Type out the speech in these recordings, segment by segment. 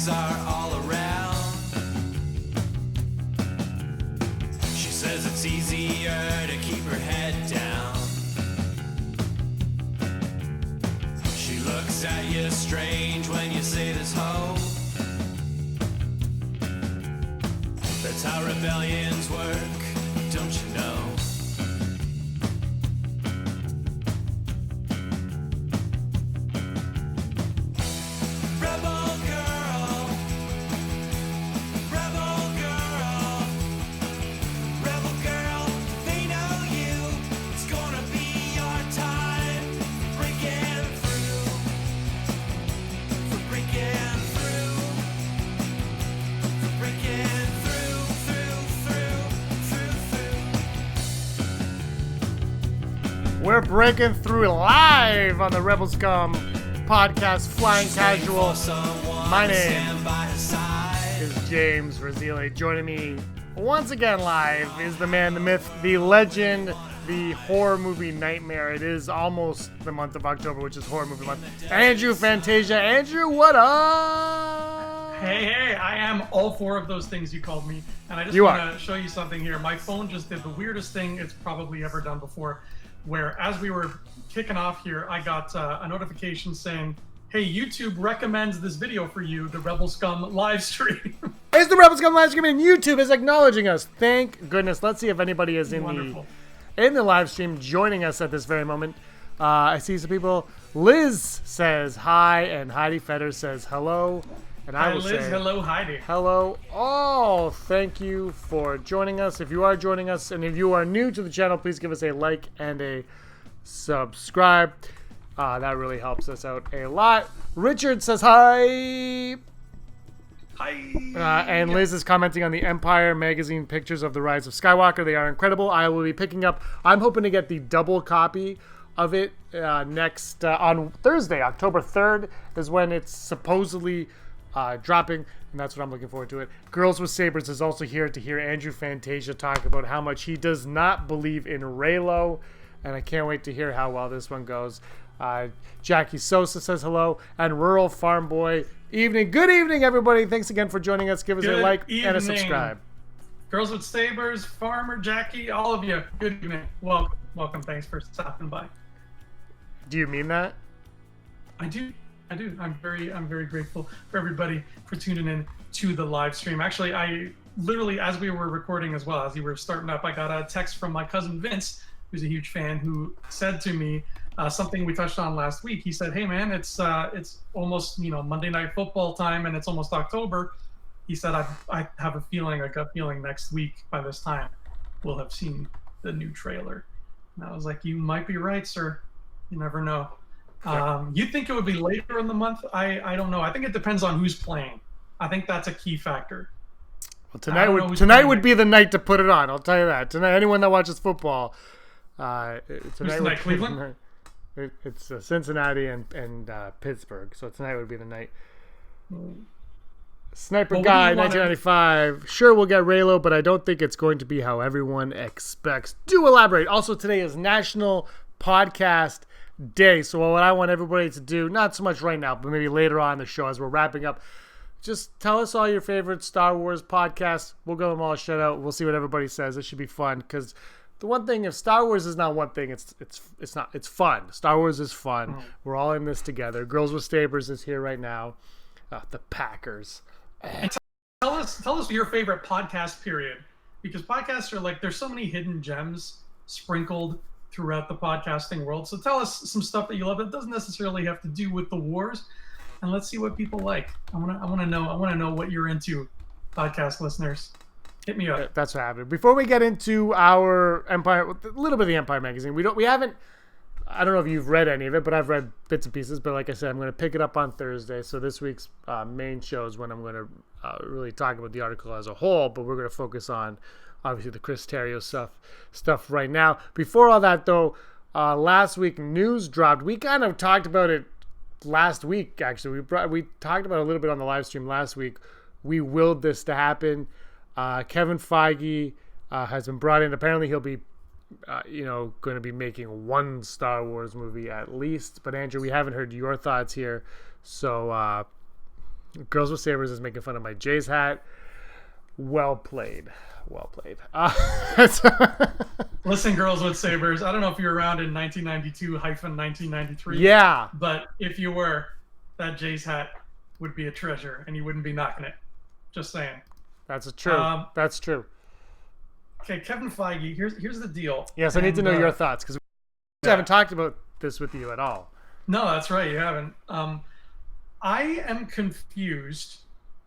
legs are all around. She says it's easier to keep her head down. She looks at you strange when you say there's hope. That's how rebellions work, don't you know? Rebel girl, they know you. It's gonna be your time. Breaking through, for breaking through, for breaking through, through. We're breaking through live on the Rebel Scum podcast, Flying Casual. My name is James Razile. Joining me once again live is the man, the myth, the legend, the horror movie nightmare. It is almost the month of October, which is horror movie month. Andrew Fantasia. Andrew, what up? Hey, I am all four of those things you called me. And I just want to show you something here. My phone just did the weirdest thing it's probably ever done before, where as we were kicking off here, I got a notification saying, hey, YouTube recommends this video for you, the Rebel Scum live stream. It's the Rebel Scum live stream, and YouTube is acknowledging us. Thank goodness. Let's see if anybody is in the live stream joining us at this very moment. I see some people. Liz says hi, and Heidi Fetter says hello. And I will Liz, say hello, Heidi. hello all. Thank you for joining us. If you are joining us, and if you are new to the channel, please give us a like and a subscribe. That really helps us out a lot. Richard says hi. Hi. And Liz is commenting on the Empire magazine pictures of the Rise of Skywalker. They are incredible. I will be picking up. I'm hoping to get the double copy of it next on Thursday, October 3rd is when it's supposedly dropping, and that's what I'm looking forward to it. Girls with Sabers is also here to hear Andrew Fantasia talk about how much he does not believe in Reylo, and I can't wait to hear how well this one goes. Jackie Sosa says hello, and Rural Farm Boy, evening. Good evening, everybody. Thanks again for joining us. Give us a like and a subscribe. Girls with Sabers, Farmer, Jackie, all of you, good evening. Welcome. Thanks for stopping by. Do you mean that? I do. I'm very grateful for everybody for tuning in to the live stream. Actually, I literally, as we were recording as well, as you were starting up, I got a text from my cousin Vince, who's a huge fan, who said to me something we touched on last week. He said, "Hey man, it's almost Monday Night Football time, and it's almost October." He said, "I have a gut feeling next week by this time we'll have seen the new trailer." And I was like, "You might be right, sir. You never know." You think it would be later in the month? I don't know. I think it depends on who's playing. I think that's a key factor. Well, tonight would be the night to put it on. I'll tell you that. Tonight, anyone that watches football, tonight would Cleveland? It's Cincinnati and Pittsburgh. So tonight would be the night. Sniper Guy, 1995. Sure, we'll get Reylo, but I don't think it's going to be how everyone expects. Do elaborate. Also, today is National Podcast Day. So what I want everybody to do, not so much right now, but maybe later on in the show as we're wrapping up, just tell us all your favorite Star Wars podcasts. We'll give them all a shout out. We'll see what everybody says. It should be fun, because the one thing, if Star Wars is not one thing, it's not. It's fun. Star Wars is fun. Oh. We're all in this together. Girls with Sabers is here right now. The Packers. Tell us your favorite podcast period, because podcasts are like, there's so many hidden gems sprinkled throughout the podcasting world. So tell us some stuff that you love that doesn't necessarily have to do with the wars, and let's see what people like. I want to know what you're into, podcast listeners. Hit me up. That's what happened. Before we get into our Empire, a little bit of the Empire magazine, we haven't. I don't know if you've read any of it, but I've read bits and pieces. But like I said, I'm going to pick it up on Thursday. So this week's main show is when I'm going to really talk about the article as a whole. But we're going to focus on, obviously, the Chris Terr stuff right now. Before all that, though, last week news dropped. We kind of talked about it last week, actually. We talked about it a little bit on the live stream last week. We willed this to happen. Kevin Feige has been brought in. Apparently, he'll be going to be making one Star Wars movie at least. But Andrew, we haven't heard your thoughts here. So Girls with Sabers is making fun of my Jays hat. Well played. Well played. Listen, Girls with Sabers, I don't know if you're around in 1992-1993. Yeah. But if you were, that Jays hat would be a treasure, and you wouldn't be knocking it. Just saying. That's true. That's true. Okay, Kevin Feige, here's the deal. Yes, I need to know your thoughts, because we haven't talked about this with you at all. No, that's right. You haven't. I am confused.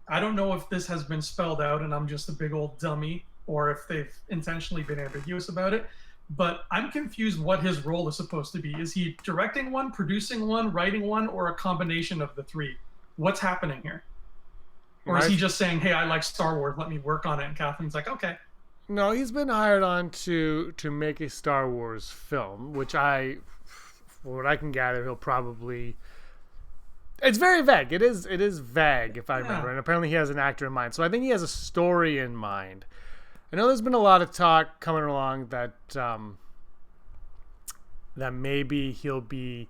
I don't know if this has been spelled out and I'm just a big old dummy, or if they've intentionally been ambiguous about it. But I'm confused what his role is supposed to be. Is he directing one, producing one, writing one, or a combination of the three? What's happening here? Or is he just saying, hey, I like Star Wars, let me work on it? And Kathleen's like, okay. No, he's been hired on to make a Star Wars film, which for what I can gather, he'll probably... It's very vague. It is vague, if I remember. And apparently he has an actor in mind. So I think he has a story in mind. I know there's been a lot of talk coming along that maybe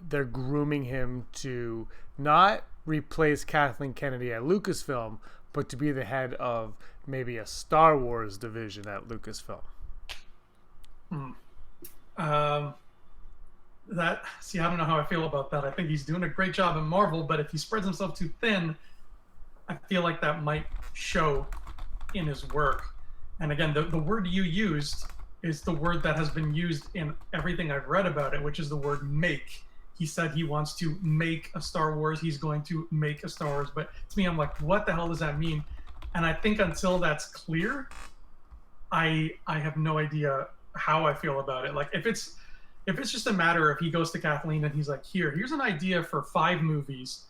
they're grooming him to not replace Kathleen Kennedy at Lucasfilm, but to be the head of maybe a Star Wars division at Lucasfilm. I don't know how I feel about that. I think he's doing a great job in Marvel, but if he spreads himself too thin, I feel like that might show in his work. And again, the word you used is the word that has been used in everything I've read about it, which is the word make. He said he wants to make a Star Wars. He's going to make a Star Wars. But to me, I'm like, what the hell does that mean? And I think until that's clear, I have no idea how I feel about it. Like, if it's just a matter of he goes to Kathleen and he's like, here's an idea for 5 movies,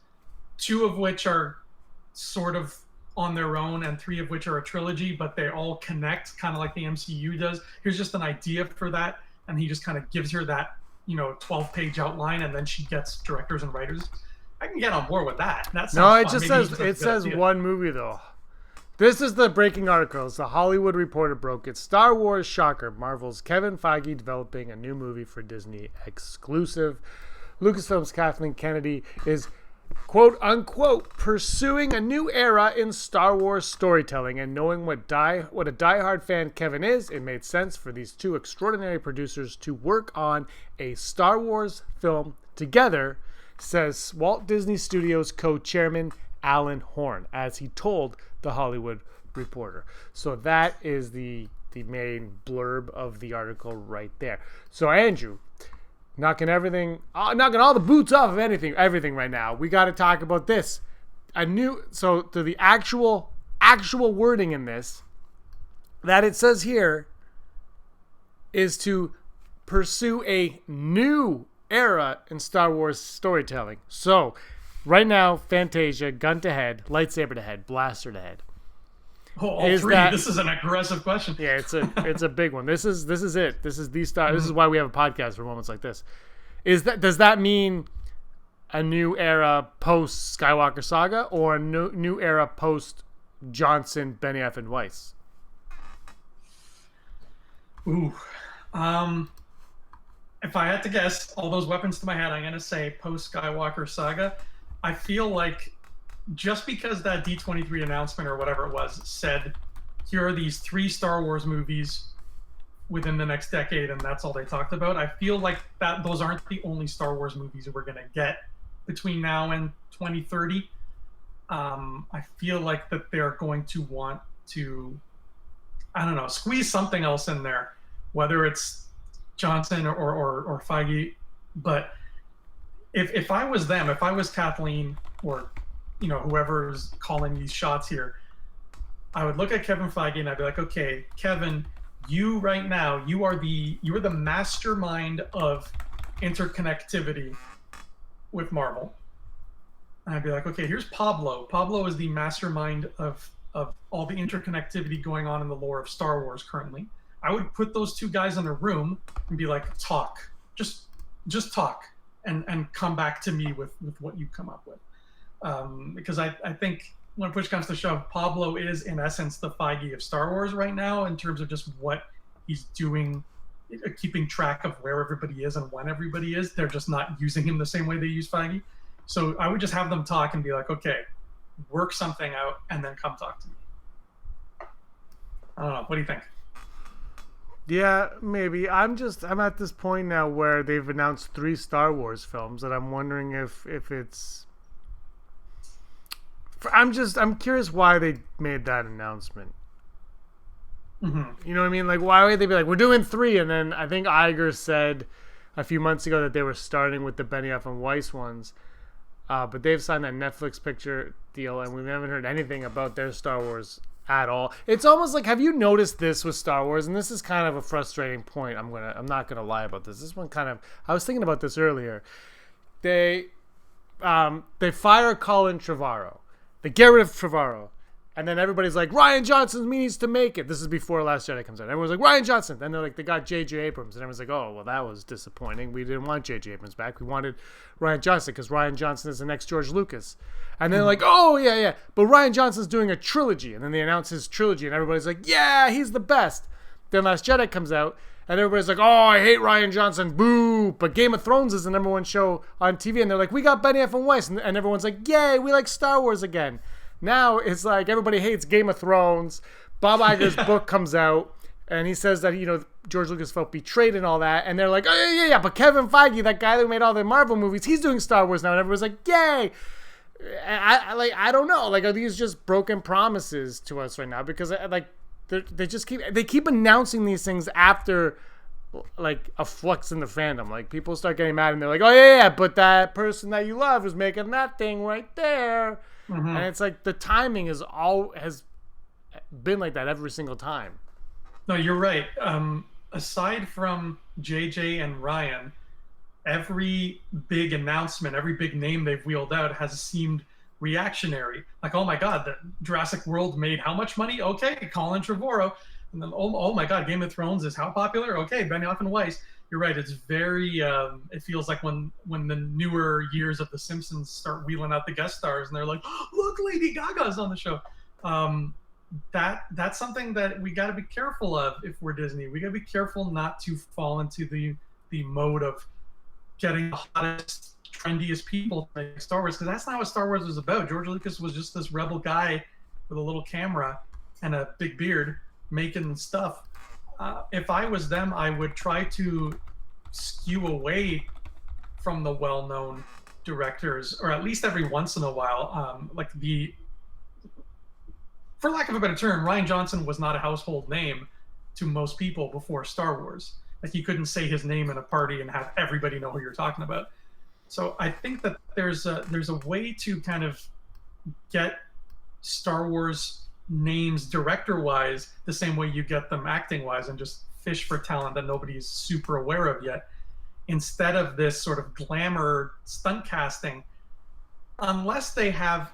2 of which are sort of on their own and 3 of which are a trilogy, but they all connect, kind of like the MCU does. Here's just an idea for that. And he just kind of gives her that, 12-page outline, and then she gets directors and writers. I can get on board with that. That sounds fun. It says one movie though. This is the breaking articles. The Hollywood Reporter broke it. Star Wars shocker. Marvel's Kevin Feige developing a new movie for Disney exclusive. Lucasfilm's Kathleen Kennedy is, quote unquote, pursuing a new era in Star Wars storytelling. And knowing what a diehard fan Kevin is, it made sense for these 2 extraordinary producers to work on a Star Wars film together, says Walt Disney Studios co-chairman Alan Horn, as he told The Hollywood Reporter. So that is the main blurb of the article right there. So Andrew, knocking all the boots off of everything right now. We got to talk about this. The actual wording in this that it says here is to pursue a new era in Star Wars storytelling. So right now, Fantasia, gun to head, lightsaber to head, blaster to head. All 3. This is an aggressive question. Yeah, it's a big one. This is it. This is the Star. This is why we have a podcast for moments like this. Does that mean a new era post Skywalker saga, or a new era post Johnson, Benioff, and Weiss? Ooh, if I had to guess, all those weapons to my head, I'm gonna say post Skywalker saga. I feel like just because that D23 announcement or whatever it was said, here are these 3 Star Wars movies within the next decade, and that's all they talked about. I feel like that those aren't the only Star Wars movies that we're going to get between now and 2030. I feel like that they're going to want to, I don't know, squeeze something else in there, whether it's Johnson or Feige. But if I was them, if I was Kathleen, or whoever's calling these shots here, I would look at Kevin Feige and I'd be like, okay, Kevin, you right now, you are the mastermind of interconnectivity with Marvel. And I'd be like, okay, here's Pablo. Pablo is the mastermind of all the interconnectivity going on in the lore of Star Wars currently. I would put those 2 guys in a room and be like, talk, just talk, and come back to me with what you come up with. Because I think when push comes to shove, Pablo is in essence the Feige of Star Wars right now, in terms of just what he's doing, keeping track of where everybody is and when everybody is. They're just not using him the same way they use Feige. So I would just have them talk and be like, okay, work something out and then come talk to me. I don't know. What do you think? Yeah, maybe. I'm at this point now where they've announced 3 Star Wars films, and I'm wondering if it's. I'm curious why they made that announcement. Mm-hmm. You know what I mean? Like, why would they be like, we're doing 3, and then I think Iger said a few months ago that they were starting with the Benioff and Weiss ones, but they've signed that Netflix picture deal, and we haven't heard anything about their Star Wars at all. It's almost like, have you noticed this with Star Wars? And this is kind of a frustrating point. I'm not gonna lie about this. This one kind of, I was thinking about this earlier. They fire Colin Trevorrow. They get rid of Trevorrow. And then everybody's like, Rian Johnson needs to make it. This is before Last Jedi comes out. Everyone's like, Rian Johnson. Then they're like, they got J.J. Abrams. And everyone's like, oh, well, that was disappointing. We didn't want J.J. Abrams back. We wanted Rian Johnson because Rian Johnson is the next George Lucas. And then like, oh, yeah. But Rian Johnson's doing a trilogy. And then they announce his trilogy. And everybody's like, yeah, he's the best. Then Last Jedi comes out. And everybody's like, oh, I hate Rian Johnson. Boo. But Game of Thrones is the #1 show on TV. And they're like, we got Benioff and Weiss. And everyone's like, yay, we like Star Wars again. Now it's like everybody hates Game of Thrones. Bob Iger's book comes out, and he says that, George Lucas felt betrayed and all that. And they're like, oh, yeah. But Kevin Feige, that guy that made all the Marvel movies, he's doing Star Wars now. And everyone's like, yay. I don't know. Like, are these just broken promises to us right now? Because they just keep announcing these things after like a flux in the fandom. Like, people start getting mad and they're like, oh yeah, but that person that you love is making that thing right there. Mm-hmm. And it's like the timing has been like that every single time. No, you're right. Aside from JJ and Ryan, every big announcement, every big name they've wheeled out has seemed reactionary. Like, oh my God, the Jurassic World made how much money? Okay, Colin Trevorrow. And then, oh my God, Game of Thrones is how popular? Okay, Benioff and Weiss. You're right. It's very. It feels like when the newer years of The Simpsons start wheeling out the guest stars, and they're like, oh, "Look, Lady Gaga's on the show." That's something that we got to be careful of if we're Disney. We got to be careful not to fall into the mode of getting the hottest, trendiest people to make Star Wars, because that's not what Star Wars was about. George Lucas was just this rebel guy with a little camera and a big beard making stuff. If I was them, I would try to skew away from the well-known directors, or at least every once in a while. For lack of a better term, Rian Johnson was not a household name to most people before Star Wars. Like, you couldn't say his name in a party and have everybody know who you're talking about. So I think that there's a way to kind of get Star Wars names director-wise the same way you get them acting-wise, and just fish for talent that nobody's super aware of yet, instead of this sort of glamour stunt casting, unless they have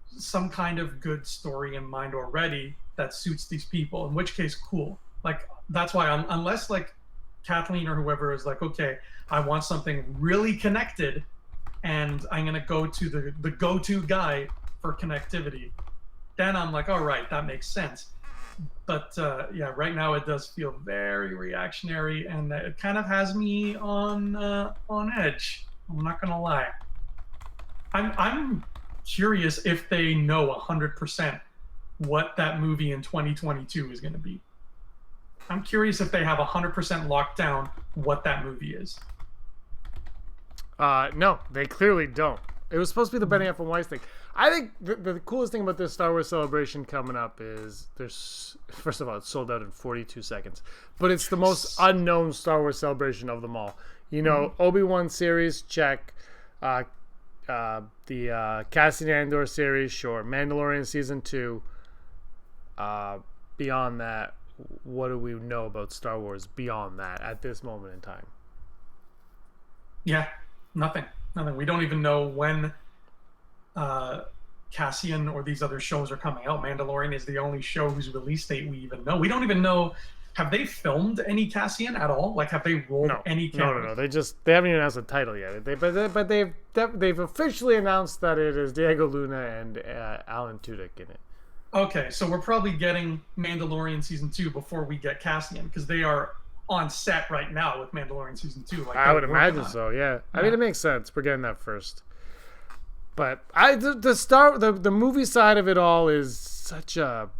some kind of good story in mind already that suits these people, in which case, cool. Like, that's why unless like Kathleen or whoever is like, okay, I want something really connected and I'm going to go to the go-to guy for connectivity, then I'm like, all right, that makes sense. But yeah, right now it does feel very reactionary, and it kind of has me on edge. I'm not gonna lie. I'm curious if they know 100% what that movie in 2022 is going to be. I'm curious if they have 100% locked down what that movie is. No, they clearly don't. It was supposed to be the Benioff and Weiss thing. I think the coolest thing about this Star Wars Celebration coming up is first of all, it's sold out in 42 seconds, but it's the most unknown Star Wars Celebration of them all. Obi-Wan series, check. The Cassian Andor series, sure. Mandalorian season 2. Beyond that, what do we know about Star Wars beyond that at this moment in time? Yeah, nothing. We don't even know when Cassian or these other shows are coming out. Mandalorian is the only show whose release date we even know. We don't even know. Have they filmed any Cassian at all? Like, have they rolled any cameras? No. They haven't even announced the title yet. But they've officially announced that it is Diego Luna and Alan Tudyk in it. Okay, so we're probably getting Mandalorian season 2 before we get Cassian, because they are on set right now with Mandalorian season 2. Like, I would imagine so. Yeah. I mean, it makes sense. We're getting that first. But the movie side of it all is such a,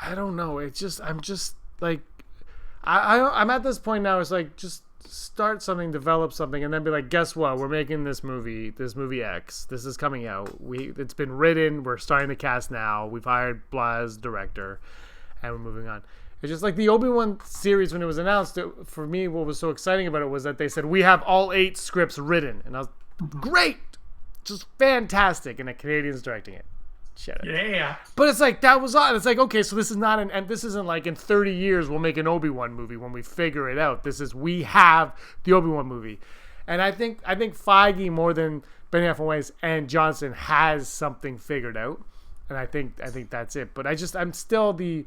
I don't know. It's just, I'm just like, I'm at this point now. It's like, just start something, develop something, and then be like, guess what? We're making this movie X. This is coming out. It's been written. We're starting to cast now. We've hired blah as director, and we're moving on. It's just like the Obi-Wan series when it was announced. For me, what was so exciting about it was that they said we have all 8 scripts written, and I was great, just fantastic, and a Canadian's directing it. Shut it. Yeah. But it's like, that was odd. It's like, okay, so this is not and this isn't like in 30 years we'll make an Obi-Wan movie when we figure it out. This is, we have the Obi-Wan movie. And I think Feige, more than Benny Weiss and Johnson, has something figured out. And I think that's it. But I'm still the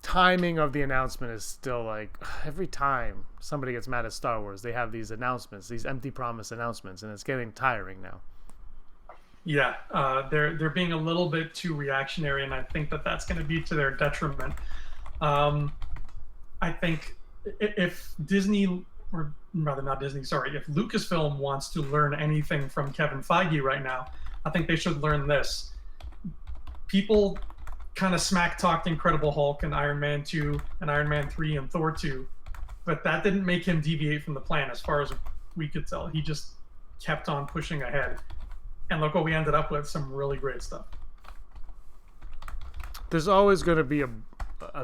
timing of the announcement is still like, every time somebody gets mad at Star Wars, they have these announcements, these empty promise announcements, and it's getting tiring now. Yeah, they're being a little bit too reactionary, and I think that's going to be to their detriment. I think if Disney, or rather not Disney, sorry, if Lucasfilm wants to learn anything from Kevin Feige right now, I think they should learn this. People kind of smack-talked Incredible Hulk and Iron Man 2 and Iron Man 3 and Thor 2, but that didn't make him deviate from the plan as far as we could tell. He just kept on pushing ahead. And look what we ended up with, some really great stuff. There's always going to be a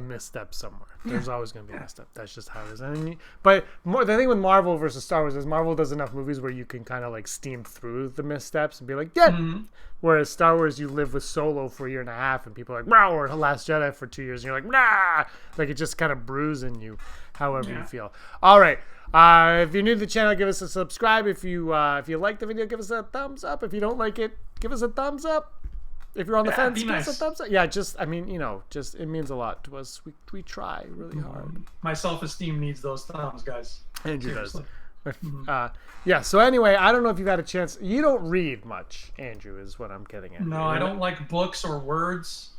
misstep somewhere. There's always going to be a misstep. That's just how it is. But the thing with Marvel versus Star Wars is Marvel does enough movies where you can kind of like steam through the missteps and be like, yeah. Mm-hmm. Whereas Star Wars, you live with Solo for a year and a half and people are like, wow, or Last Jedi for 2 years. And you're like, nah. Like, it just kind of brews in you however you feel. All right. If you're new to the channel, give us a subscribe. If you like the video, give us a thumbs up. If you don't like it, give us a thumbs up. If you're on the fence, give us a thumbs up. Yeah, it means a lot to us. We try really hard. My self-esteem needs those thumbs, guys. Andrew does. Yeah, so anyway, I don't know if you've had a chance. You don't read much, Andrew, is what I'm getting at. No, I don't like books or words.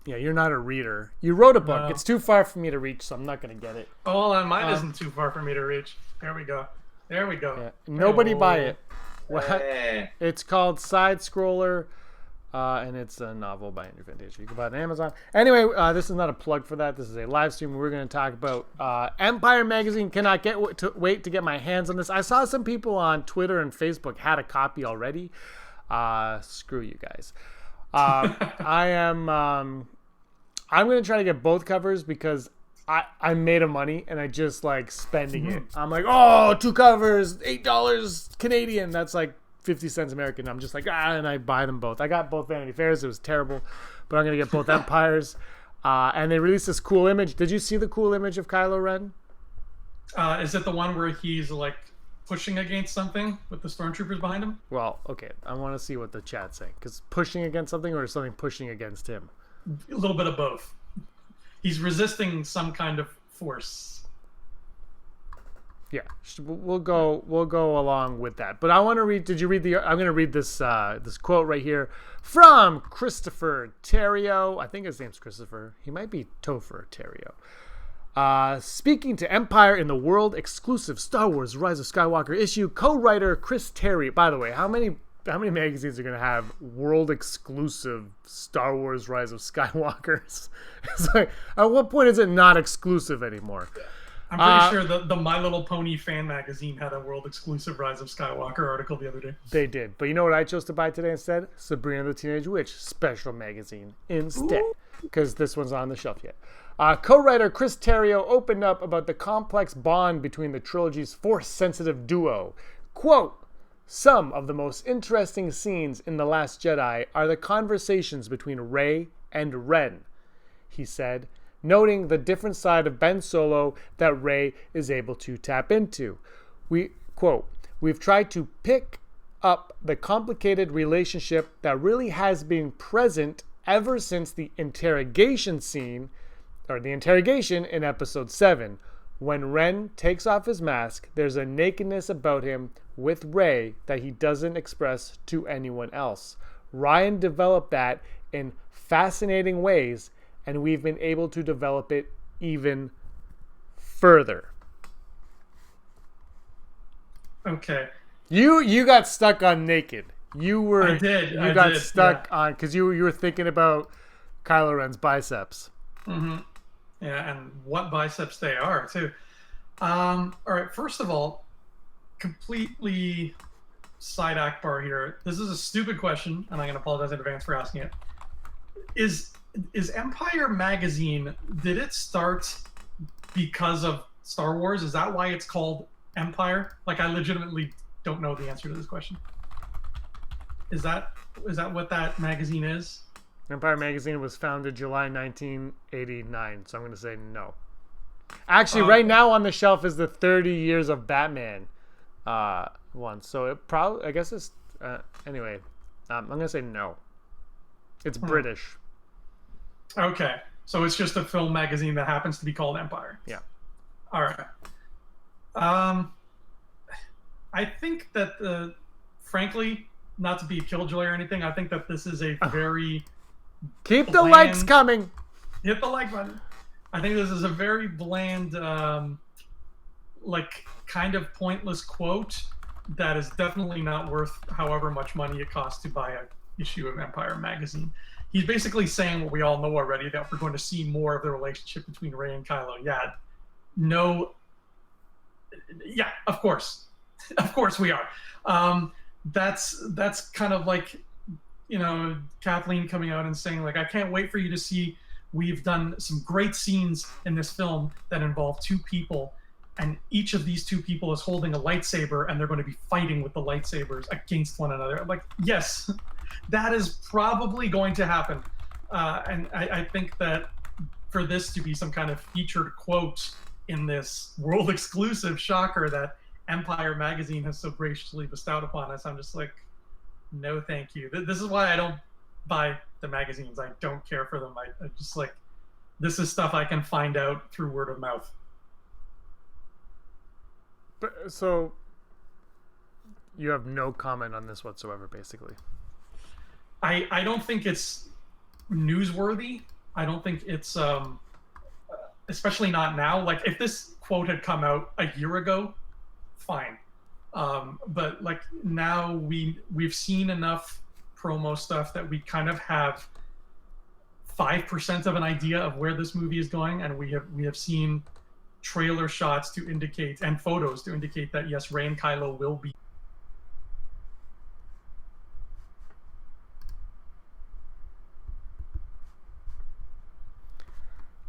Yeah, you're not a reader. You wrote a book. No. It's too far for me to reach, so I'm not going to get it. Oh, and mine isn't too far for me to reach. There we go. Yeah. Nobody buy it. Hey. It's called Side Scroller, and it's a novel by Andrew Fantasia. You can buy it on Amazon. Anyway, this is not a plug for that. This is a live stream. We're going to talk about Empire Magazine. Cannot wait to get my hands on this. I saw some people on Twitter and Facebook had a copy already. Screw you guys. I'm going to try to get both covers because I'm made of money and I just like spending it. I'm like, oh, 2 covers, $8 Canadian. That's like 50 cents American. I'm just like, and I buy them both. I got both Vanity Fairs. It was terrible, but I'm going to get both Empires. And they released this cool image. Did you see the cool image of Kylo Ren? Is it the one where he's like pushing against something with the stormtroopers behind him? Well, okay. I want to see what the chat's saying. Because pushing against something or something pushing against him? A little bit of both. He's resisting some kind of force. Yeah, we'll go along with that. But I want to read. Did you read the? I'm going to read this this quote right here from Christopher Terrio. I think his name's Christopher. He might be Topher Terrio. Speaking to Empire in the world exclusive Star Wars Rise of Skywalker issue, co-writer Chris Terry. By the way, how many magazines are going to have world exclusive Star Wars Rise of Skywalkers? It's like, at what point is it not exclusive anymore? I'm pretty sure the My Little Pony fan magazine had a world exclusive Rise of Skywalker article the other day. They did. But you know what I chose to buy today instead? Sabrina the Teenage Witch special magazine instead. Because this one's on the shelf yet. Co-writer Chris Terrio opened up about the complex bond between the trilogy's Force-sensitive duo. Quote, some of the most interesting scenes in The Last Jedi are the conversations between Rey and Ren, he said, noting the different side of Ben Solo that Rey is able to tap into. We've tried to pick up the complicated relationship that really has been present ever since the interrogation scene, or the interrogation in Episode 7. When Ren takes off his mask, there's a nakedness about him with Rey that he doesn't express to anyone else. Ryan developed that in fascinating ways, and we've been able to develop it even further. Okay. You got stuck on naked. I did. You got stuck on because you were thinking about Kylo Ren's biceps. Mm-hmm. Yeah, and what biceps they are too. All right. First of all, completely side Akbar here. This is a stupid question, and I'm gonna apologize in advance for asking it. Is Empire magazine, did it start because of Star Wars? Is that why it's called Empire? Like, I legitimately don't know the answer to this question. Is that what that magazine is? Empire magazine was founded July 1989, so I'm going to say no. Actually, right now on the shelf is the 30 Years of Batman one. So it probably, I guess it's anyway. I'm going to say no. It's British. Okay, so it's just a film magazine that happens to be called Empire. Yeah. All right. I think that frankly, not to be a killjoy or anything, I think that this is a very keep the likes coming. Hit the like button. I think this is a very bland, like kind of pointless quote that is definitely not worth however much money it costs to buy an issue of Empire magazine. He's basically saying what we all know already, that we're going to see more of the relationship between Rey and Kylo. Yeah, no, yeah, of course, of course we are. That's kind of like, you know, Kathleen coming out and saying like, I can't wait for you to see. We've done some great scenes in this film that involve two people, and each of these two people is holding a lightsaber, and they're going to be fighting with the lightsabers against one another. I'm like, yes, that is probably going to happen. And I think that for this to be some kind of featured quote in this world exclusive shocker that Empire magazine has so graciously bestowed upon us, I'm just like, no, thank you. This is why I don't buy the magazines. I don't care for them. I just like, this is stuff I can find out through word of mouth. But, so you have no comment on this whatsoever, basically. I don't think it's newsworthy. I don't think it's especially not now. Like, if this quote had come out a year ago, fine. But like now we've seen enough promo stuff that we kind of have 5% of an idea of where this movie is going, and we have seen trailer shots to indicate and photos to indicate that yes, Rey and Kylo will be.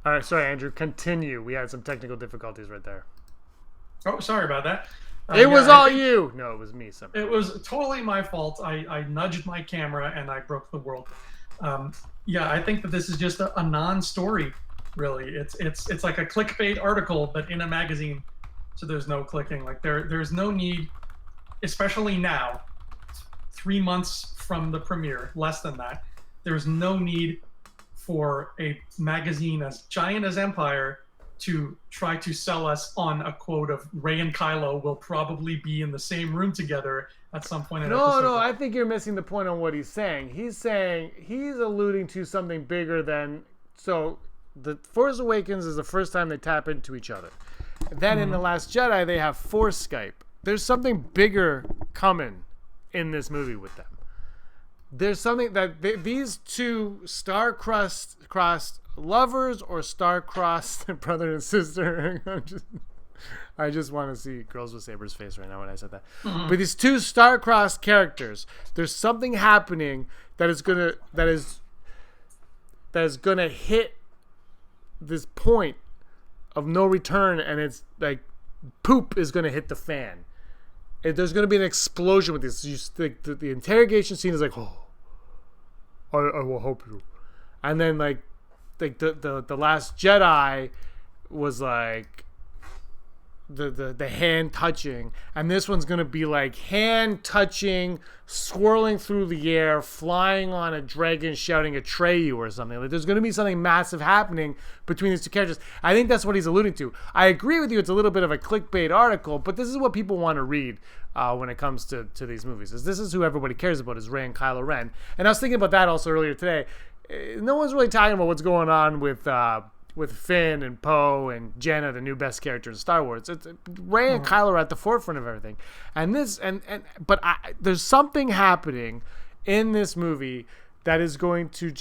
All right, sorry, Andrew. Continue. We had some technical difficulties right there. Oh, sorry about that. It was all you. No, it was me. Somehow. It was totally my fault. I nudged my camera and I broke the world. Yeah, I think that this is just a non-story, really. It's like a clickbait article, but in a magazine, so there's no clicking. Like there's no need, especially now, 3 months from the premiere, less than that. There's no need for a magazine as giant as Empire to try to sell us on a quote of Rey and Kylo will probably be in the same room together at some point in episode. No, I think you're missing the point on what he's saying. He's alluding to something bigger than, so the Force Awakens is the first time they tap into each other. Then in The Last Jedi, they have Force Skype. There's something bigger coming in this movie with them. There's something that these two star-crossed lovers or star-crossed brother and sister. I just want to see Girls with Sabers' face right now when I said that. But these two star-crossed characters, there's something happening that is gonna hit this point of no return, and it's like poop is gonna hit the fan. There's gonna be an explosion with this. The interrogation scene is like, oh, I will help you, and then like the Last Jedi was like the hand touching, and this one's gonna be like hand touching, swirling through the air, flying on a dragon, shouting Atreyu or something. Like there's gonna be something massive happening between these two characters. I think that's what he's alluding to. I agree with you. It's a little bit of a clickbait article, but this is what people want to read when it comes to these movies. This is who everybody cares about, is Rey and Kylo Ren. And I was thinking about that also earlier today. No one's really talking about what's going on with with Finn and Poe and Jenna, the new best characters in Star Wars. It's Rey and Kylo are at the forefront of everything, and there's something happening in this movie that is going to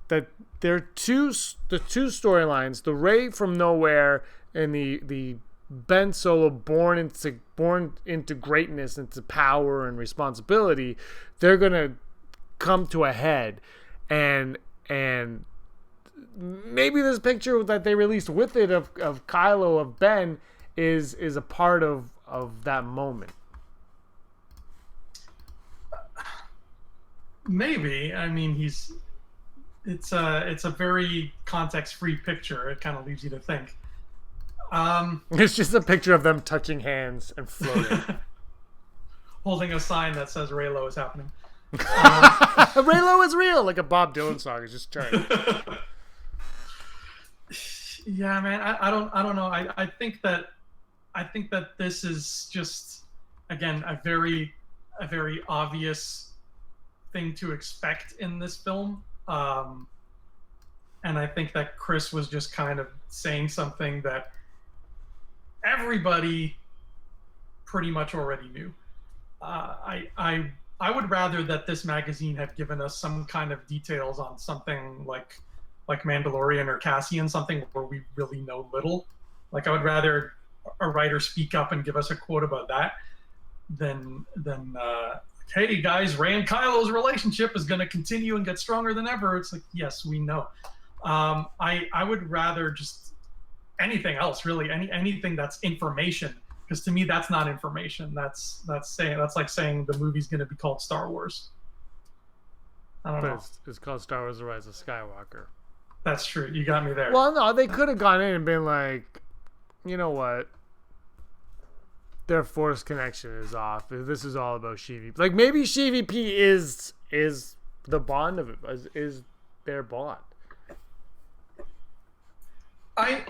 that there are the two storylines, the Rey from nowhere and the Ben Solo born into greatness, into power and responsibility. They're gonna come to a head, and maybe this picture that they released with it of Kylo, of Ben, is a part of that moment. Maybe. I mean, it's a very context-free picture. It kind of leaves you to think. It's just a picture of them touching hands and floating, holding a sign that says Reylo is happening. Reylo is real, like a Bob Dylan song. Is just trying. Yeah, man. I don't know. I think that this is just, again, a very obvious thing to expect in this film. And I think that Chris was just kind of saying something that everybody pretty much already knew. I would rather that this magazine had given us some kind of details on something like Mandalorian or Cassian, something where we really know little. Like, I would rather a writer speak up and give us a quote about that than hey guys, Rey and Kylo's relationship is going to continue and get stronger than ever. It's like, yes, we know. I would rather just anything else, really, anything that's information. Because to me, that's not information. That's like saying the movie's going to be called Star Wars. I don't know. It's called Star Wars: The Rise of Skywalker. That's true. You got me there. Well, no, they could have gone in and been like, you know what? Their Force connection is off. This is all about Sheevy. Like, maybe Sheevy P is the bond of it. Is their bond. I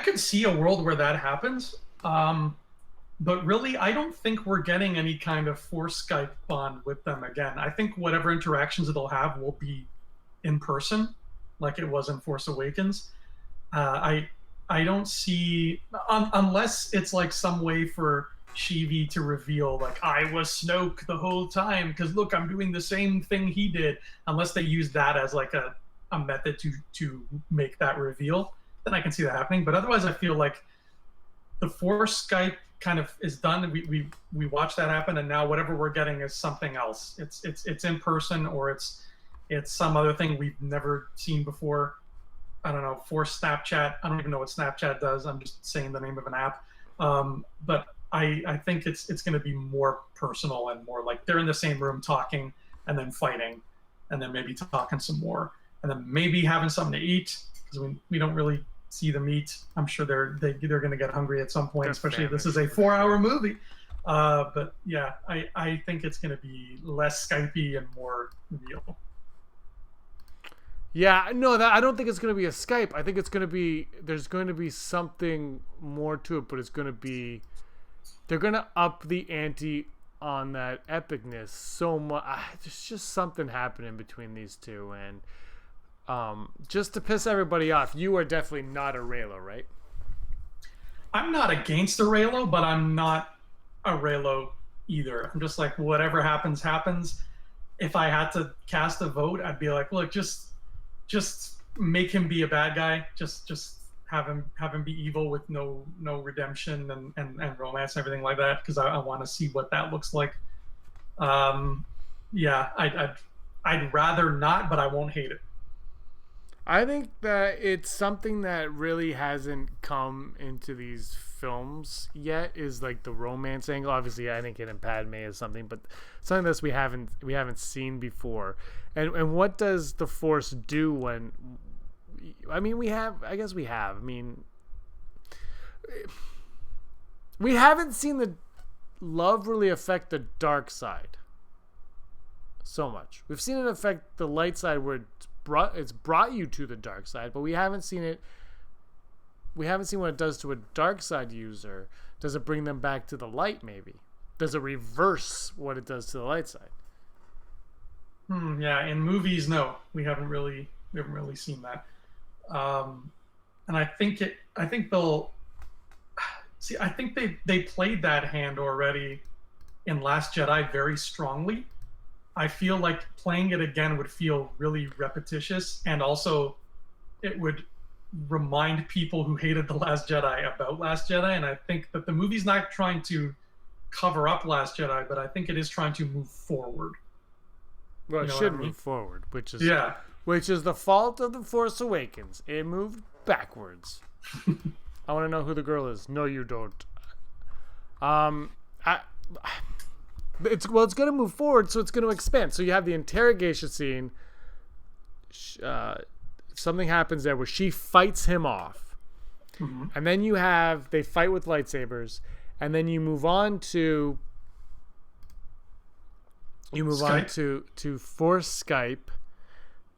could see a world where that happens. But really, I don't think we're getting any kind of Force Skype bond with them again. I think whatever interactions they'll have will be in person, like it was in Force Awakens. I don't see, unless it's like some way for Sheevy to reveal, like, I was Snoke the whole time, because look, I'm doing the same thing he did. Unless they use that as like a method to make that reveal, then I can see that happening. But otherwise, I feel like the Force Skype kind of is done. We watched that happen, and now whatever we're getting is something else. It's in person, or it's some other thing we've never seen before. I don't know, Force Snapchat. I don't even know what Snapchat does. I'm just saying the name of an app. But I think it's going to be more personal and more like they're in the same room talking and then fighting, and then maybe talking some more, and then maybe having something to eat, because we don't really see them eat. I'm sure they're going to get hungry at some point, especially if this is a 4-hour movie. But yeah, I think it's going to be less Skypey and more real. Yeah, no, I don't think it's going to be a Skype. I think it's going to be, there's going to be something more to it, but it's going to be, they're going to up the ante on that epicness so much. There's just something happening between these two, and just to piss everybody off, you are definitely not a Reylo, right? I'm not against a Reylo, but I'm not a Reylo either. I'm just like, whatever happens, happens. If I had to cast a vote, I'd be like, look, just make him be a bad guy. Just have him be evil with no redemption and romance and everything like that, because I want to see what that looks like. Yeah, I'd rather not, but I won't hate it. I think that it's something that really hasn't come into these films yet, is like the romance angle. Obviously, Anakin and Padme is something, but something that we haven't seen before. And what does the Force do when? I mean, we have. I guess we have. I mean, we haven't seen the love really affect the dark side so much. We've seen it affect the light side, where it's brought you to the dark side, but we haven't seen it. We haven't seen what it does to a dark side user. Does it bring them back to the light? Maybe. Does it reverse what it does to the light side? Yeah, in movies, no, we haven't really seen that. And I think they'll see. I think they played that hand already in Last Jedi very strongly. I feel like playing it again would feel really repetitious, and also it would remind people who hated The Last Jedi about Last Jedi. And I think that the movie's not trying to cover up Last Jedi, but I think it is trying to move forward. Well, it You know should what I mean? move forward, Yeah. which is the fault of The Force Awakens. It moved backwards. I want to know who the girl is. No, you don't. It's going to move forward, so it's going to expand. So you have the interrogation scene. Something happens there where she fights him off, and then they fight with lightsabers, and then you move on to to Force Skype.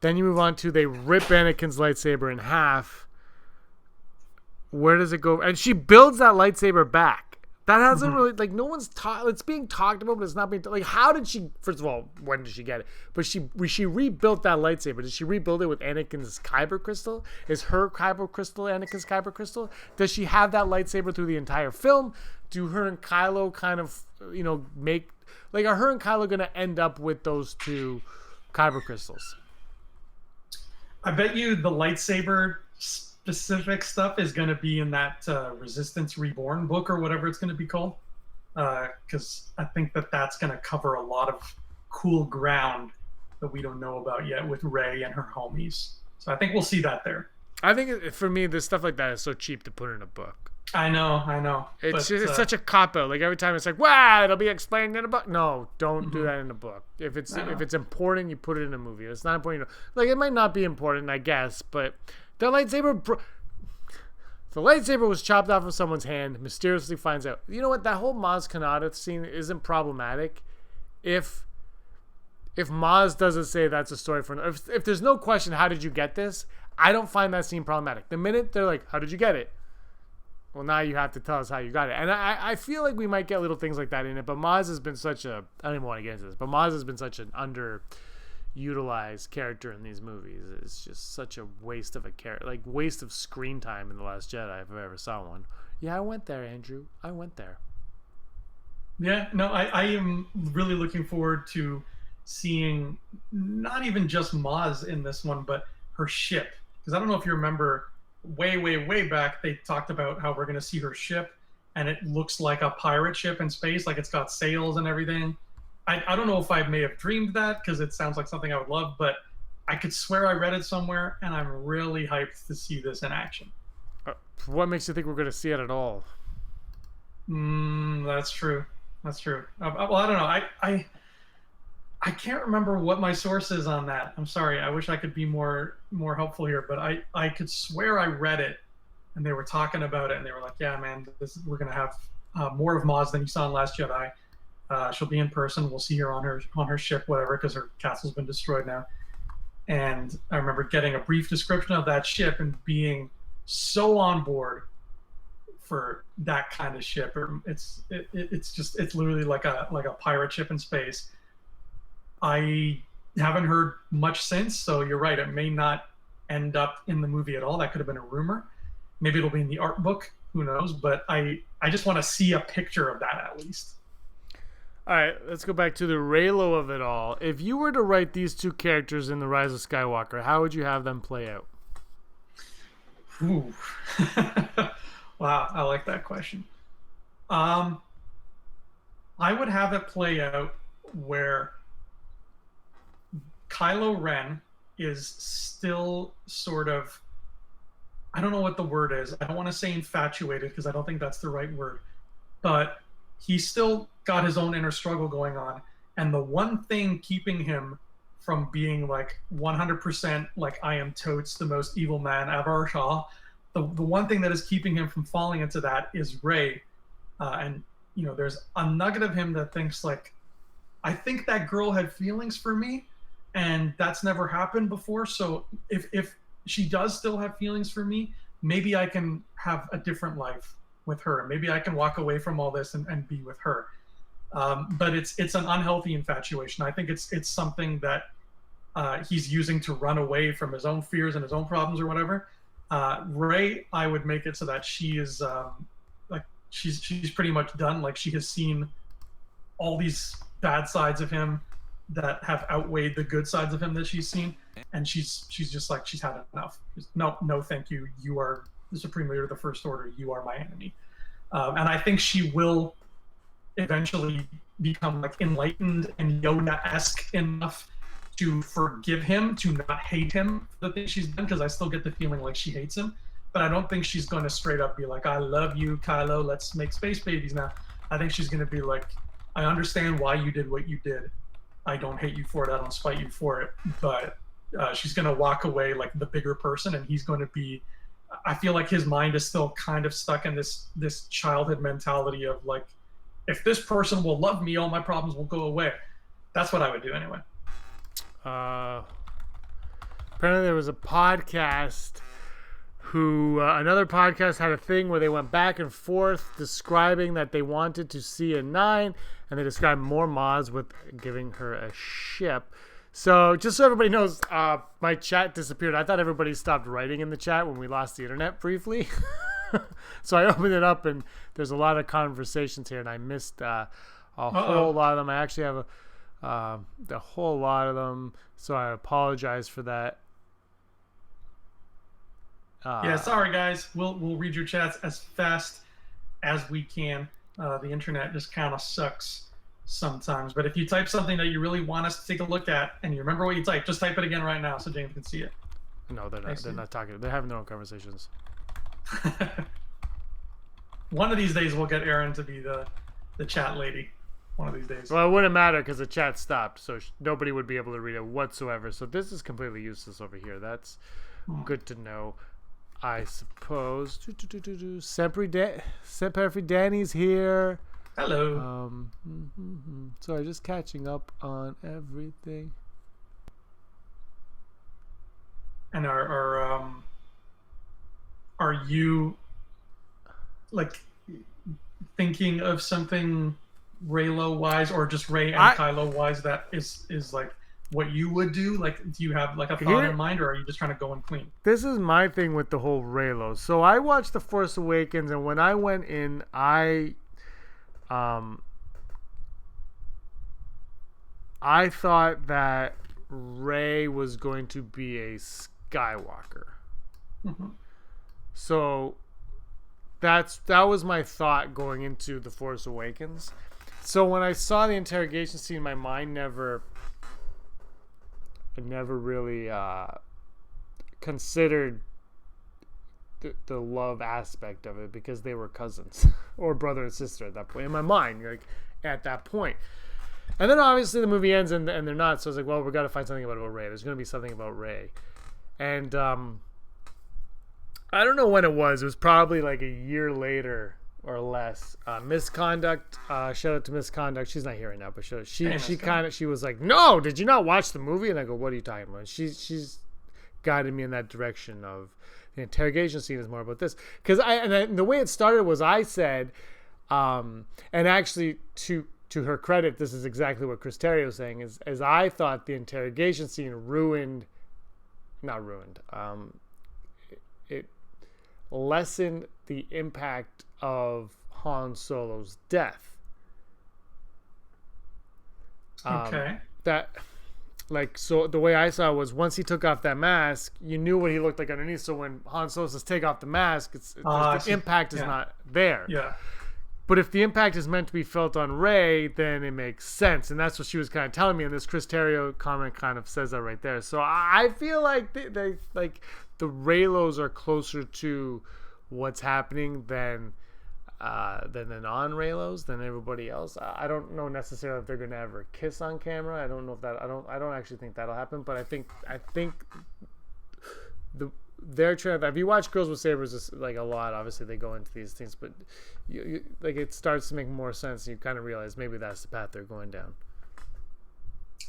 Then you move on to they rip Anakin's lightsaber in half. Where does it go? And she builds that lightsaber back. That hasn't really, like, no one's it's being talked about, but it's not being like, how did she, first of all, when did she get it? But she rebuilt that lightsaber. Did she rebuild it with Anakin's kyber crystal? Is her kyber crystal Anakin's kyber crystal? Does she have that lightsaber through the entire film? Do her and Kylo kind of, make, like, are her and Kylo going to end up with those two kyber crystals? I bet you the lightsaber specific stuff is going to be in that Resistance Reborn book or whatever it's going to be called, because I think that's going to cover a lot of cool ground that we don't know about yet with Rey and her homies. So I think we'll see that there. I think for me, the stuff like that is so cheap to put in a book. I know. It's such a cop-out. Like, every time it's like, wow, it'll be explained in a book. No, don't do that in a book. If it's important, you put it in a movie. If it's not important, like, it might not be important, I guess, but the lightsaber was chopped off of someone's hand, mysteriously finds out. You know what? That whole Maz Kanata scene isn't problematic if Maz doesn't say that's a story for... If there's no question, how did you get this? I don't find that scene problematic. The minute they're like, how did you get it? Well, now you have to tell us how you got it. And I feel like we might get little things like that in it, but Maz has been such a... I don't even want to get into this, but Maz has been such an underutilized character in these movies. It's just such a waste of a character, like, waste of screen time in The Last Jedi, if I ever saw one. Yeah, I went there, Andrew. I went there. Yeah, no, I am really looking forward to seeing not even just Maz in this one, but her ship. Because I don't know if you remember, way back, they talked about how we're going to see her ship, and it looks like a pirate ship in space, like it's got sails and everything. I don't know if I may have dreamed that, because it sounds like something I would love, but I could swear I read it somewhere, and I'm really hyped to see this in action. What makes you think we're going to see it at all? That's true. Well, I don't know. I can't remember what my source is on that. I'm sorry. I wish I could be more helpful here, but I could swear I read it, and they were talking about it, and they were like, "Yeah, man, we're going to have more of Maz than you saw in Last Jedi. She'll be in person. We'll see her on her ship, whatever, because her castle's been destroyed now." And I remember getting a brief description of that ship and being so on board for that kind of ship. It's literally like a pirate ship in space. I haven't heard much since, so you're right. It may not end up in the movie at all. That could have been a rumor. Maybe it'll be in the art book. Who knows? But I just want to see a picture of that at least. All right, let's go back to the Reylo of it all. If you were to write these two characters in The Rise of Skywalker, how would you have them play out? Ooh. Wow, I like that question. I would have it play out where Kylo Ren is still sort of, I don't know what the word is. I don't want to say infatuated, because I don't think that's the right word. But he's still got his own inner struggle going on. And the one thing keeping him from being like 100% like, I am totes the most evil man ever, the one thing that is keeping him from falling into that is Rey. And, there's a nugget of him that thinks like, I think that girl had feelings for me, and that's never happened before. So if she does still have feelings for me, maybe I can have a different life with her. Maybe I can walk away from all this and be with her. But it's an unhealthy infatuation. I think it's something that he's using to run away from his own fears and his own problems or whatever. Rey, I would make it so that she is like she's pretty much done. Like she has seen all these bad sides of him that have outweighed the good sides of him that she's seen, and she's just like she's had enough. No, thank you. You are the Supreme Leader of the First Order. You are my enemy, and I think she will eventually become like enlightened and Yoda-esque enough to forgive him, to not hate him for the things she's done, because I still get the feeling like she hates him. But I don't think she's going to straight up be like, I love you, Kylo, let's make space babies now. I think she's going to be like, I understand why you did what you did. I don't hate you for it. I don't spite you for it. But she's going to walk away like the bigger person, and he's going to be, I feel like his mind is still kind of stuck in this childhood mentality of like, if this person will love me, all my problems will go away. That's what I would do anyway. Apparently there was a podcast another podcast had a thing where they went back and forth describing that they wanted to see a 9, and they described more mods with giving her a ship. So just so everybody knows, my chat disappeared. I thought everybody stopped writing in the chat when we lost the internet briefly. So I opened it up, and there's a lot of conversations here, and I missed a whole lot of them. I actually have a whole lot of them, so I apologize for that. Yeah, sorry guys. We'll read your chats as fast as we can. The internet just kind of sucks sometimes. But if you type something that you really want us to take a look at, and you remember what you typed, just type it again right now so James can see it. No, they're not. They're not talking. They're having their own conversations. One of these days we'll get Erin to be the chat lady. One of these days. Well, it wouldn't matter because the chat stopped, so nobody would be able to read it whatsoever. So this is completely useless over here. That's good to know, I suppose. Sempre Danny's here. Hello. Sorry, just catching up on everything. And are you like thinking of something Reylo wise, or just Rey and Kylo wise that is like what you would do? Like, do you have like a thought in mind, or are you just trying to go in clean? This is my thing with the whole Reylo. So I watched The Force Awakens, and when I went in, I thought that Rey was going to be a Skywalker. Mm-hmm. So that was my thought going into The Force Awakens. So when I saw the interrogation scene, my mind never really considered the love aspect of it, because they were cousins or brother and sister at that point in my mind, like at that point. And then obviously the movie ends and they're not. So I was like, well, we got to find something about Rey. There's going to be something about Rey. And I don't know when it was. It was probably like a year later or less. Misconduct. Shout out to Misconduct. She's not here right now, but she was like, "No, did you not watch the movie?" And I go, "What are you talking about?" She's guided me in that direction of the interrogation scene is more about this, because the way it started was I said, and actually to her credit, this is exactly what Chris Terr was saying. Is I thought the interrogation scene it lessened the impact of Han Solo's death. Okay. So the way I saw it was, once he took off that mask, you knew what he looked like underneath. So when Han Solo says take off the mask, the impact is not there. Yeah. But if the impact is meant to be felt on Rey, then it makes sense. And that's what she was kind of telling me. And this Chris Terr comment kind of says that right there. So I feel like they like the Reylos are closer to what's happening than the non-Reylos, than everybody else. I don't know necessarily if they're going to ever kiss on camera. I don't know if that. I don't actually think that'll happen. But I think their trend. If you watch Girls with Sabers, it's like a lot. Obviously, they go into these things, but you like it starts to make more sense. And you kind of realize maybe that's the path they're going down.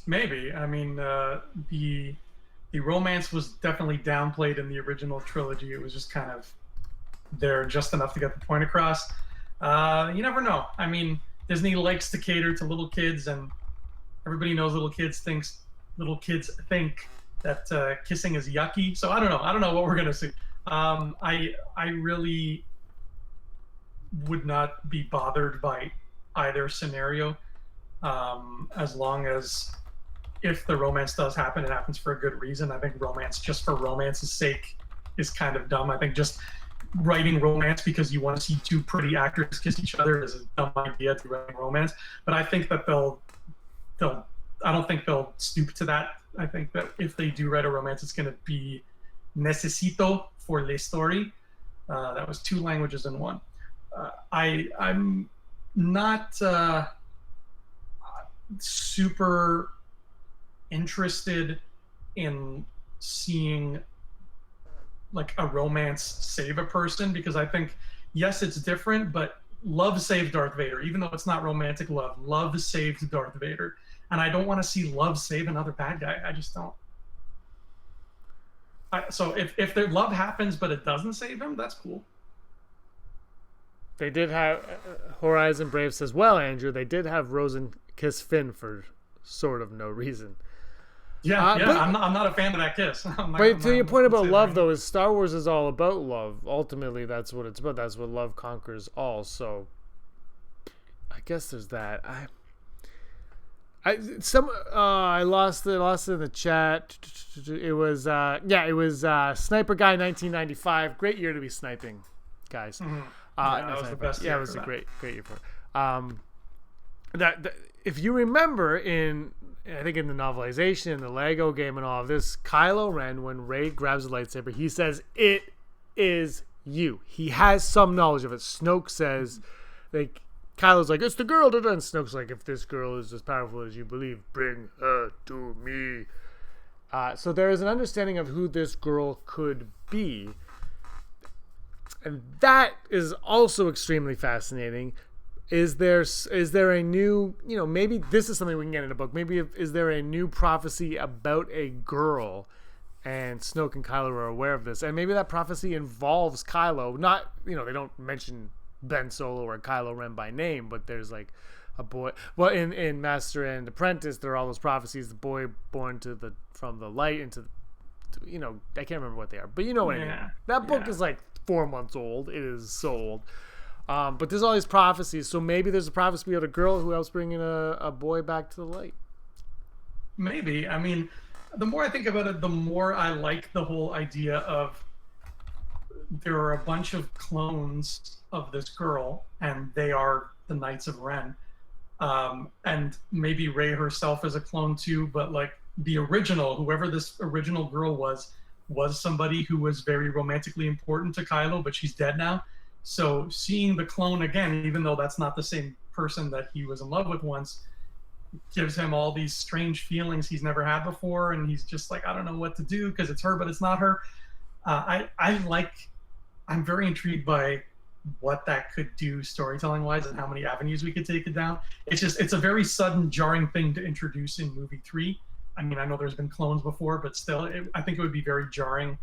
Maybe. I mean, the romance was definitely downplayed in the original trilogy. It was just kind of there just enough to get the point across. You never know. I mean, Disney likes to cater to little kids, and everybody knows little kids think little kids think that kissing is yucky. So I don't know what we're gonna see. I really would not be bothered by either scenario, as long as if the romance does happen, it happens for a good reason. I think romance just for romance's sake is kind of dumb. I think just writing romance because you want to see two pretty actors kiss each other is a dumb idea to write romance. But I think that I don't think they'll stoop to that. I think that if they do write a romance, it's going to be necesito for la story. That was 2 languages in one. I'm not super interested in seeing like a romance save a person, because I think, yes, it's different, but love saved Darth Vader. Even though it's not romantic love saved Darth Vader. And I don't want to see love save another bad guy. I just don't. So if their love happens but it doesn't save him, that's cool. They did have Horizon Brave says, well, Andrew, they did have Rosen kiss Finn for sort of no reason. Yeah, but, I'm not a fan of that kiss. But to your point about love, though, is Star Wars is all about love. Ultimately, that's what it's about. That's what love conquers all. So, I guess there's that. I lost it in the chat. It was Sniper Guy 1995. Great year to be sniping, guys. Mm-hmm. That was the best year. Yeah, it was a great year for it. That if you remember I think in the novelization, in the Lego game and all of this, Kylo Ren, when Rey grabs the lightsaber, he says, "It is you." He has some knowledge of it. Snoke says, like, Kylo's like, "It's the girl," and Snoke's like, "If this girl is as powerful as you believe, bring her to me." So there is an understanding of who this girl could be. And that is also extremely fascinating. Is there a new, maybe this is something we can get in a book. Maybe is there a new prophecy about a girl, and Snoke and Kylo are aware of this, and maybe that prophecy involves Kylo. Not, they don't mention Ben Solo or Kylo Ren by name, but there's like a boy. Well, in Master and Apprentice, there are all those prophecies. The boy born from the light into, I can't remember what they are, but you know what I mean. That book is like 4 months old. It is so old. But there's all these prophecies, so maybe there's a prophecy about a girl who helps bring in a boy back to the light. Maybe. I mean, the more I think about it, the more I like the whole idea of there are a bunch of clones of this girl, and they are the Knights of Ren. And maybe Rey herself is a clone too, but like the original, whoever this original girl was somebody who was very romantically important to Kylo, but she's dead now. So seeing the clone again, even though that's not the same person that he was in love with once, gives him all these strange feelings he's never had before, and he's just like, I don't know what to do because it's her, but it's not her. I'm very intrigued by what that could do storytelling wise and how many avenues we could take it down. It's a very sudden, jarring thing to introduce in movie 3. I mean, I know there's been clones before, but still, I think it would be very jarring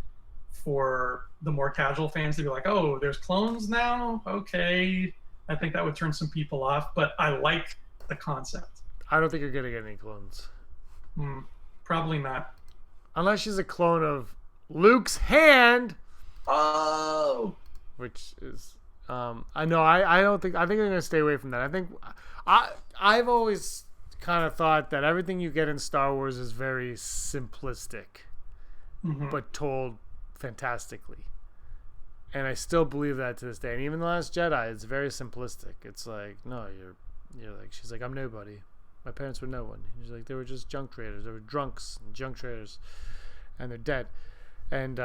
for the more casual fans to be like, oh, there's clones now? Okay. I think that would turn some people off, but I like the concept. I don't think you're going to get any clones. Probably not. Unless she's a clone of Luke's hand. Oh! Which is, I know, I don't think, I think I'm going to stay away from that. I think, I've always kind of thought that everything you get in Star Wars is very simplistic, but told fantastically, and I still believe that to this day. And even The Last Jedi, it's very simplistic. It's like, no, you're like, she's like, I'm nobody. My parents were no one. She's like, they were just junk traders. They were drunks and junk traders, and they're dead. And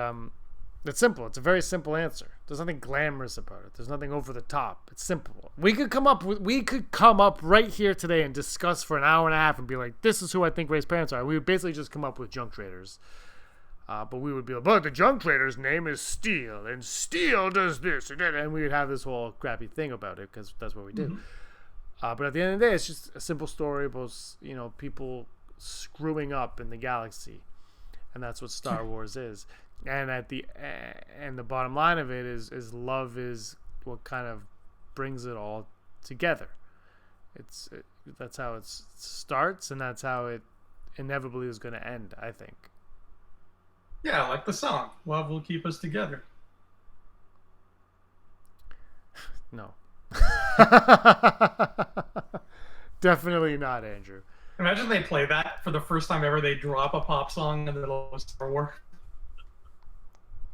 it's simple. It's a very simple answer. There's nothing glamorous about it. There's nothing over the top. It's simple. We could come up right here today and discuss for an hour and a half and be like, this is who I think Rey's parents are. We would basically just come up with junk traders. But we would be like, but the junk trader's name is Steel, and Steel does this, and we would have this whole crappy thing about it because that's what we do. But at the end of the day, it's just a simple story about, people screwing up in the galaxy, and that's what Star Wars is. And the bottom line of it is love is what kind of brings it all together. That's how it starts, and that's how it inevitably was going to end, I think. Yeah, like the song, "Love Will Keep Us Together." No. Definitely not, Andrew. Imagine they play that for the first time ever. They drop a pop song and then it'll Star Wars.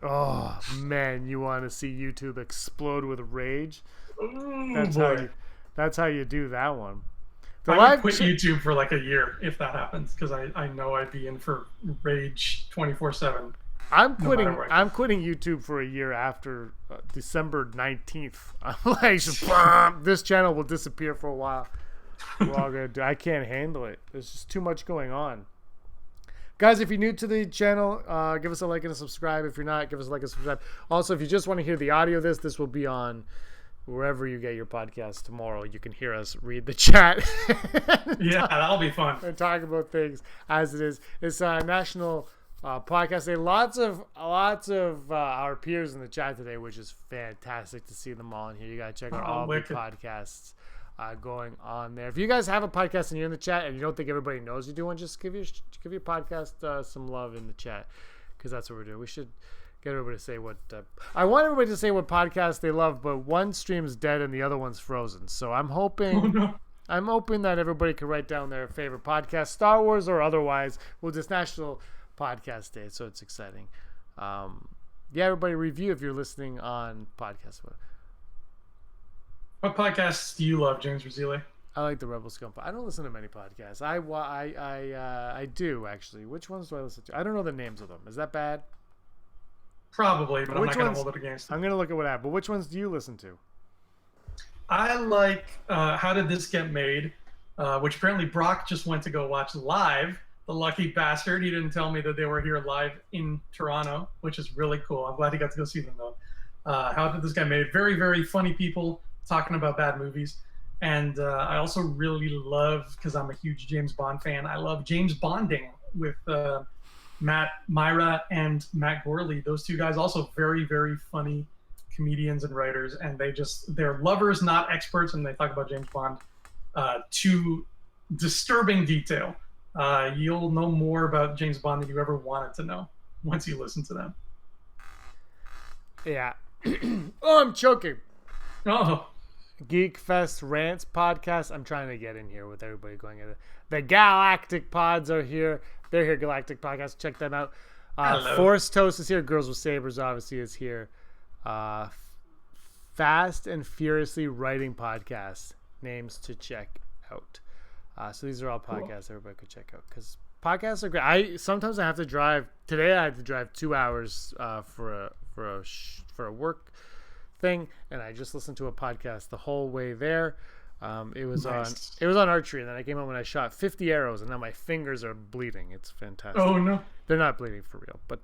Oh man, you want to see YouTube explode with rage? Ooh, That's how you do that one. I would quit YouTube for like a year if that happens, because I know I'd be in for rage 24/7. I'm quitting YouTube for a year after December 19th. I'm like, this channel will disappear for a while. We're all gonna do. I can't handle it. There's just too much going on. Guys, if you're new to the channel, give us a like and a subscribe. If you're not, give us a like and subscribe. Also, if you just want to hear the audio of this will be on wherever you get your podcast tomorrow. You can hear us read the chat. Yeah, that'll be fun. And talk about things as it is. It's National Podcast Day. Lots of our peers in the chat today, which is fantastic to see them all in here. You gotta check out all the podcasts going on there. If you guys have a podcast and you're in the chat and you don't think everybody knows you do one, just give your podcast some love in the chat, because that's what we're doing. We should get everybody to say what I want everybody to say what podcast they love, but one stream's dead and the other one's frozen. So I'm hoping I'm hoping that everybody can write down their favorite podcast, Star Wars or otherwise. Well, this National Podcast Day, so it's exciting. Yeah, everybody review if you're listening on podcast. What podcasts do you love, James Rosile? I like the Rebel Scum. I don't listen to many podcasts. I do actually. Which ones do I listen to? I don't know the names of them. Is that bad? Probably, but I'm not going to hold it against them. I'm going to look at what I have. But which ones do you listen to? I like How Did This Get Made, which apparently Brock just went to go watch live. The lucky bastard. He didn't tell me that they were here live in Toronto, which is really cool. I'm glad he got to go see them, though. How Did This Get Made? Very, very funny people talking about bad movies. And I also really love, because I'm a huge James Bond fan, I love James Bonding with Matt Myra and Matt Gorley. Those two guys also very, very funny comedians and writers, and they're lovers, not experts, and they talk about James Bond to disturbing detail. You'll know more about James Bond than you ever wanted to know once you listen to them. Yeah. Oh, I'm choking. Oh. Geek Fest Rants podcast. I'm trying to get in here with everybody going at it. The Galactic Pods are here. They're here. Galactic Podcast. Check them out. Force Toast is here. Girls with Sabers obviously is here. Fast and Furiously Writing Podcast. Names to check out. So these are all podcasts everybody could check out, because podcasts are great. Sometimes I have to drive. Today I had to drive 2 hours for a work thing, and I just listened to a podcast the whole way there. It was on archery, and then I came home and I shot 50 arrows, and now my fingers are bleeding. It's fantastic. Oh no, they're not bleeding for real, but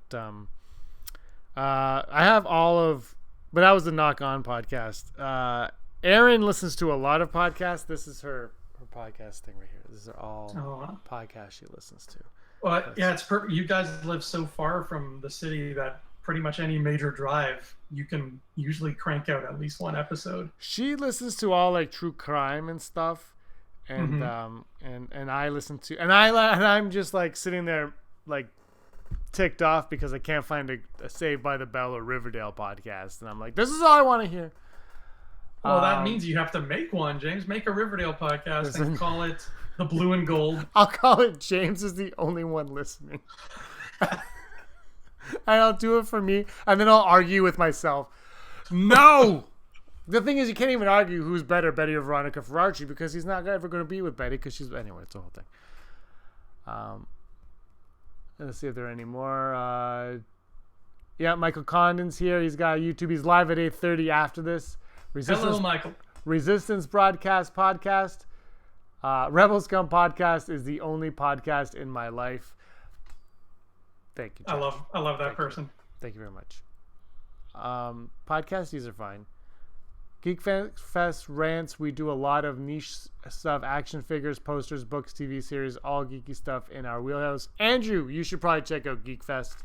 I have but that was the Knock On podcast. Erin listens to a lot of podcasts. This is her podcast thing right here. These are all podcasts she listens to. Well, yeah, it's perfect. You guys live so far from the city that pretty much any major drive, you can usually crank out at least one episode. She listens to all like true crime and stuff, and and I listen to, and I'm just like sitting there like ticked off because I can't find a Saved by the Bell or Riverdale podcast, and I'm like, this is all I want to hear. Well, that means you have to make one, James. Make a Riverdale podcast and call it The Blue and Gold. I'll call it James is the Only One Listening. And I'll do it for me, and then I'll argue with myself. No! The thing is, you can't even argue who's better, Betty or Veronica Ferracci, because he's not ever going to be with Betty, because she's... Anyway, it's the whole thing. Let's see if there are any more. Yeah, Michael Condon's here. He's got YouTube. He's live at 8:30 after this. Hello, Michael. Resistance Broadcast Podcast. Rebel Scum Podcast is the only podcast in my life. Thank you, Josh. I love that person. Thank you very much. Podcasts, these are fine. Geek Fest Rants, we do a lot of niche stuff, action figures, posters, books, TV series, all geeky stuff in our wheelhouse. Andrew, you should probably check out Geek Fest.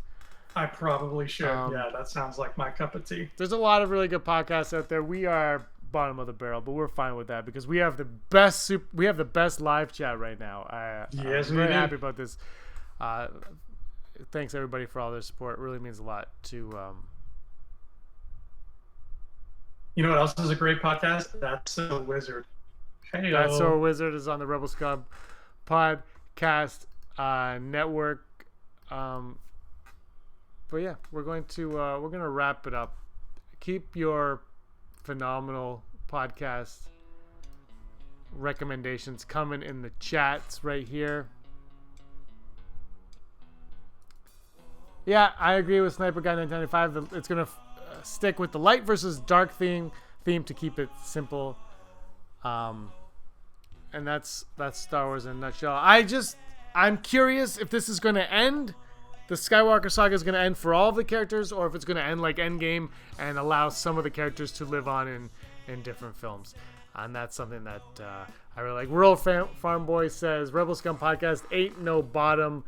I probably should. Yeah, that sounds like my cup of tea. There's a lot of really good podcasts out there. We are bottom of the barrel, but we're fine with that because we have the best live chat right now. Yes, I'm we very do. happy about this. Thanks everybody for all their support. It really means a lot to. You know what else is a great podcast? That's So Wizard. Hey, That's So Wizard is on the Rebel Scum podcast network. But yeah, we're gonna wrap it up. Keep your phenomenal podcast recommendations coming in the chats right here. Yeah, I agree with Sniper Guy 995. It's gonna stick with the light versus dark theme to keep it simple. And that's Star Wars in a nutshell. I'm curious if this is going to end. The Skywalker saga is going to end for all of the characters, or if it's going to end like Endgame and allow some of the characters to live on in different films. And that's something that I really like. Rural Farm Boy says, Rebel Scum Podcast ain't no bottom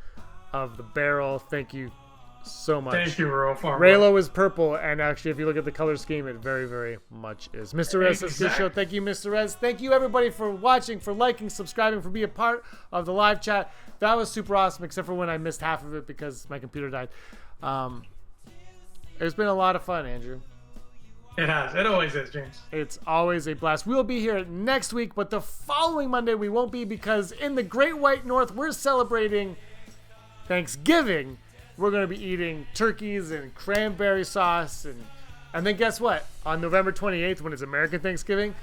of the barrel. Thank you so much. Thank you, Rural Farm Boy. Reylo is purple, and actually, if you look at the color scheme, it very, very much is. Mr. Rez says, good show. Thank you, Mr. Rez. Thank you, everybody, for watching, for liking, subscribing, for being a part of the live chat. That was super awesome, except for when I missed half of it because my computer died. It's been a lot of fun, Andrew. It has. It always is, James. It's always a blast. We'll be here next week, but the following Monday we won't be because in the Great White North, we're celebrating Thanksgiving. We're going to be eating turkeys and cranberry sauce. And then guess what? On November 28th, when it's American Thanksgiving,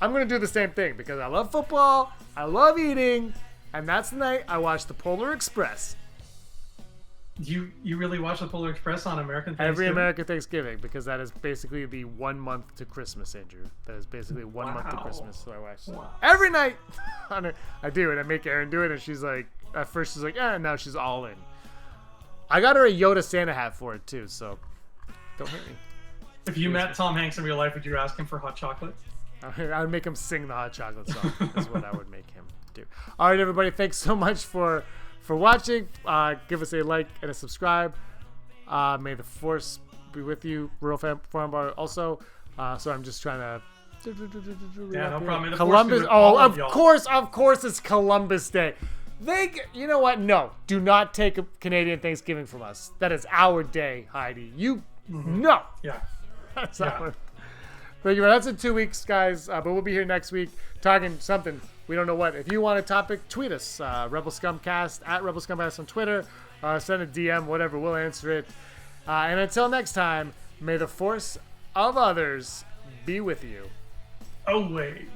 I'm going to do the same thing because I love football, I love eating, and that's the night I watch the Polar Express. You really watch the Polar Express on American Thanksgiving? Every American Thanksgiving, because that is basically the 1 month to Christmas, Andrew. That is basically 1 month to Christmas, so I watch every night. I do, and I make Erin do it, and she's like, at first she's like, and now she's all in. I got her a Yoda Santa hat for it too, so don't hurt me. If you met Tom Hanks in real life, would you ask him for hot chocolate? I would make him sing the hot chocolate song. Is what I would make him do. All right, everybody, thanks so much for watching. Give us a like and a subscribe. May the Force be with you, Rural Farm Bar. Also, so I'm just trying to. Yeah, no problem. Columbus. Oh, of course, it's Columbus Day. You know what? No, do not take a Canadian Thanksgiving from us. That is our day, Heidi. No. Yeah. That's not what. Thank you. That's in 2 weeks, guys. But we'll be here next week talking something. We don't know what. If you want a topic, tweet us. Rebel Scumcast at Rebel Scumcast on Twitter. Send a DM, whatever. We'll answer it. And until next time, may the force of others be with you. Always.